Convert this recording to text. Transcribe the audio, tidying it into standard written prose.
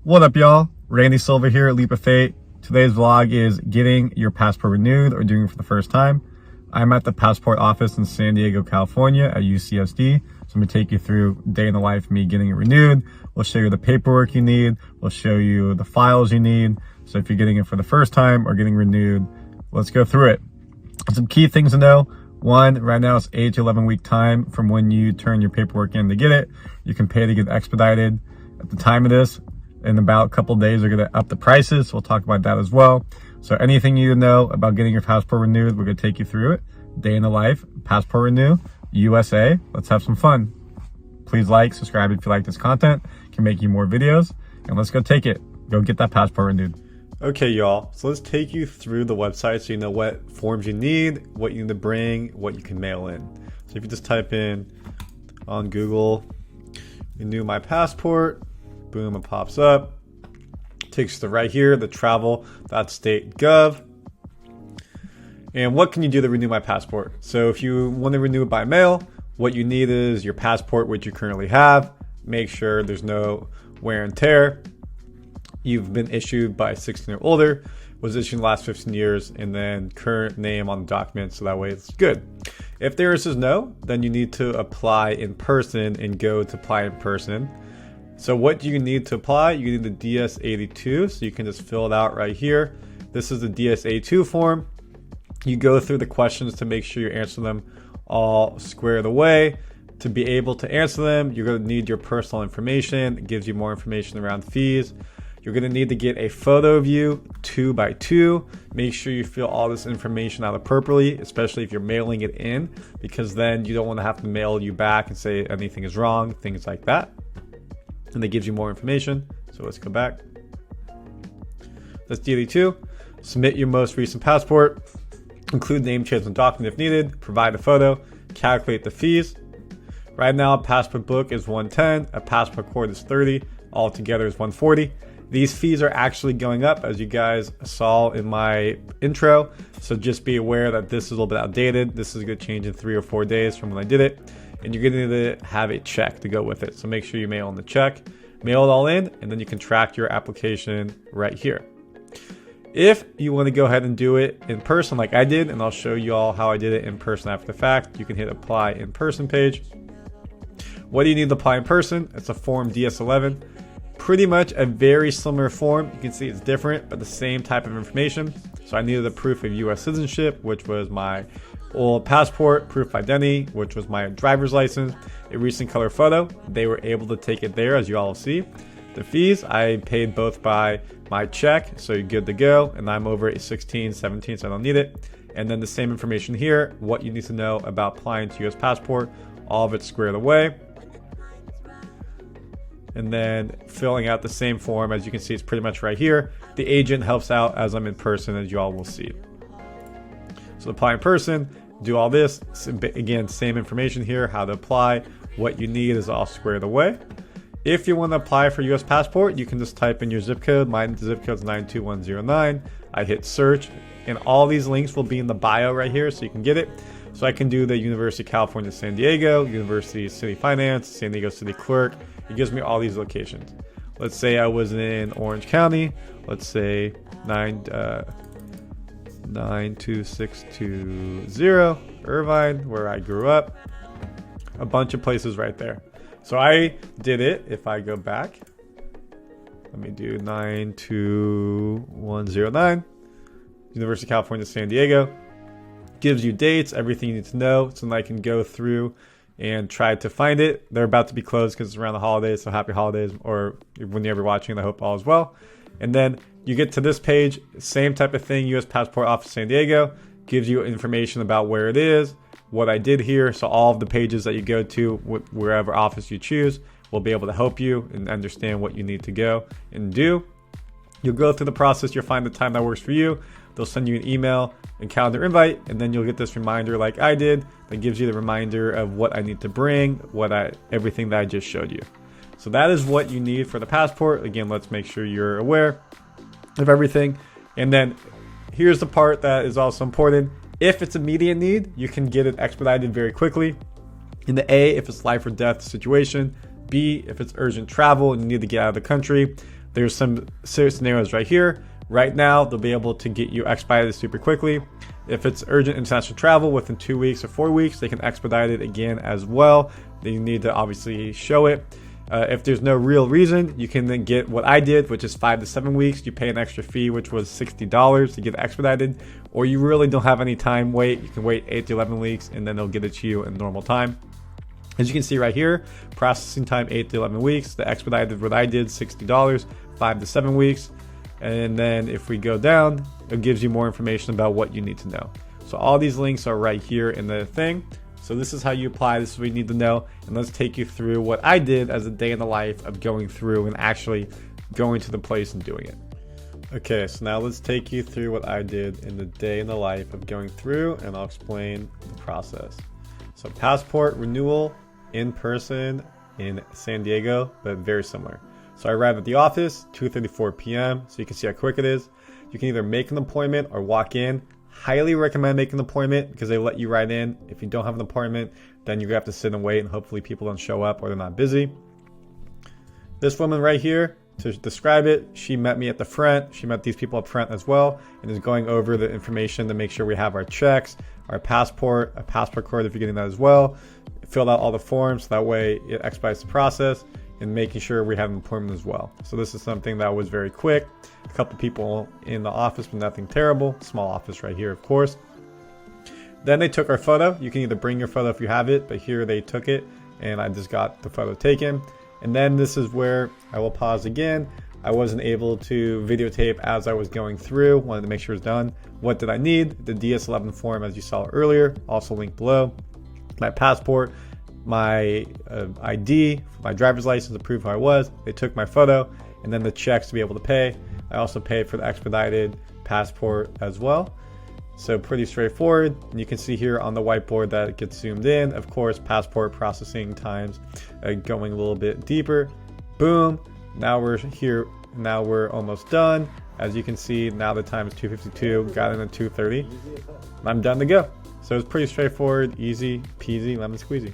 What up, y'all? Randy Silva here at Leap of Fate. Today's vlog is getting your passport renewed or doing it for the first time. I'm at the passport office in San Diego, California at UCSD. So I'm gonna take you through day in the life of me getting it renewed. We'll show you the paperwork you need. We'll show you the files you need. So if you're getting it for the first time or getting renewed, let's go through it. Some key things to know. One, right now it's 8 to 11 week time from when you turn your paperwork in to get it. You can pay to get expedited. At the time of this, in about a couple of days, they're gonna up the prices. We'll talk about that as well. So anything you need to know about getting your passport renewed, we're gonna take you through it. Day in the life, passport renew, USA. Let's have some fun. Please like, subscribe if you like this content. Can make you more videos, and let's go take it. Go get that passport renewed. Okay, y'all, so let's take you through the website so you know what forms you need, what you need to bring, what you can mail in. So if you just type in on Google, renew my passport, boom, it pops up. Takes you to right here, the travel.state.gov. And what can you do to renew my passport? So if you want to renew it by mail, what you need is your passport, which you currently have. Make sure there's no wear and tear. You've been issued by 16 or older, was issued in the last 15 years, and then current name on the document, so that way it's good. If the answer is no, then you need to apply in person and go to apply in person. So what do you need to apply? You need the DS-82, so you can just fill it out right here. This is the DS-82 form. You go through the questions to make sure you answer them all squared away. To be able to answer them, you're going to need your personal information. It gives you more information around fees. You're going to need to get a photo of you 2 by 2. Make sure you fill all this information out appropriately, especially if you're mailing it in, because then you don't want to have to mail you back and say anything is wrong, things like that. And it gives you more information. So let's go back. That's D82. Submit your most recent passport. Include name change and document if needed. Provide a photo. Calculate the fees. Right now, a passport book is $110. A passport cord is $30. All together is $140. These fees are actually going up, as you guys saw in my intro. So just be aware that this is a little bit outdated. This is going to change in 3 or 4 days from when I did it. And you're going to need to have a check to go with it. So make sure you mail in the check, mail it all in, and then you can track your application right here. If you want to go ahead and do it in person like I did, and I'll show you all how I did it in person after the fact, you can hit apply in person page. What do you need to apply in person? It's a form DS11. Pretty much a very similar form. You can see it's different, but the same type of information. So I needed a proof of US citizenship, which was my old passport, proof of identity, which was my driver's license, a recent color photo. They were able to take it there, as you all will see. The fees, I paid both by my check, so you're good to go. And I'm over at 16, 17, so I don't need it. And then the same information here, what you need to know about applying to US passport, all of it squared away. And then filling out the same form, as you can see, it's pretty much right here. The agent helps out as I'm in person, as you all will see. So apply in person, do all this. Again, same information here, how to apply. What you need is all squared away. If you want to apply for US passport, you can just type in your zip code. My zip code is 92109. I hit search, and all these links will be in the bio right here, so you can get it. So I can do the University of California, San Diego, University City Finance, San Diego City Clerk. It gives me all these locations. Let's say I was in Orange County. Let's say 92620 Irvine, where I grew up. A bunch of places right there. So I did it. If I go back, let me do 92109, University of California, San Diego. Gives you dates, everything you need to know, so then I can go through and try to find it. They're about to be closed because it's around the holidays, so happy holidays, or when you're ever watching, I hope all is well. And then you get to this page, same type of thing, US Passport Office San Diego, gives you information about where it is, what I did here. So all of the pages that you go to, wherever office you choose, will be able to help you and understand what you need to go and do. You'll go through the process, you'll find the time that works for you. They'll send you an email and calendar invite, and then you'll get this reminder like I did that gives you the reminder of what I need to bring, everything that I just showed you. So that is what you need for the passport. Again, let's make sure you're aware of everything. And then here's the part that is also important. If it's immediate need, you can get it expedited very quickly. In the A, if it's life or death situation. B, if it's urgent travel and you need to get out of the country, there's some scenarios right here. Right now, they'll be able to get you expedited super quickly. If it's urgent international travel within 2 weeks or 4 weeks, they can expedite it again as well. You need to obviously show it. If there's no real reason, you can then get what I did, which is 5 to 7 weeks. You pay an extra fee, which was $60 to get it expedited. Or you really don't have any time wait, you can wait 8 to 11 weeks and then they'll get it to you in normal time. As you can see right here, processing time 8 to 11 weeks. The expedited, what I did, $60, 5 to 7 weeks. And then if we go down, it gives you more information about what you need to know. So all these links are right here in the thing. So this is how you apply, this is what you need to know. And let's take you through what I did as a day in the life of going through and actually going to the place and doing it. Okay, so now let's take you through what I did in the day in the life of going through, and I'll explain the process. So passport renewal in person in San Diego, but very similar. So I arrived at the office 2:34 p.m. So you can see how quick it is. You can either make an appointment or walk in. Highly recommend making an appointment because they let you right in. If you don't have an appointment, then you have to sit and wait, and hopefully people don't show up or they're not busy. This woman right here, to describe it, she met me at the front. She met these people up front as well and is going over the information to make sure we have our checks, our passport, a passport card if you're getting that as well. Filled out all the forms, so that way it expedites the process, and making sure we have an appointment as well. So this is something that was very quick. A couple people in the office, but nothing terrible. Small office right here, of course. Then they took our photo. You can either bring your photo if you have it, but here they took it, and I just got the photo taken. And then this is where I will pause again. I wasn't able to videotape as I was going through. Wanted to make sure it's done. What did I need? The DS11 form, as you saw earlier, also linked below. My passport, my ID, my driver's license to prove who I was. They took my photo, and then the checks to be able to pay. I also paid for the expedited passport as well. So pretty straightforward. And you can see here on the whiteboard that it gets zoomed in. Of course, passport processing times going a little bit deeper. Boom. Now we're here. Now we're almost done. As you can see, now the time is 2:52. Got in at 2:30. I'm done to go. So it's pretty straightforward, easy peasy, lemon squeezy.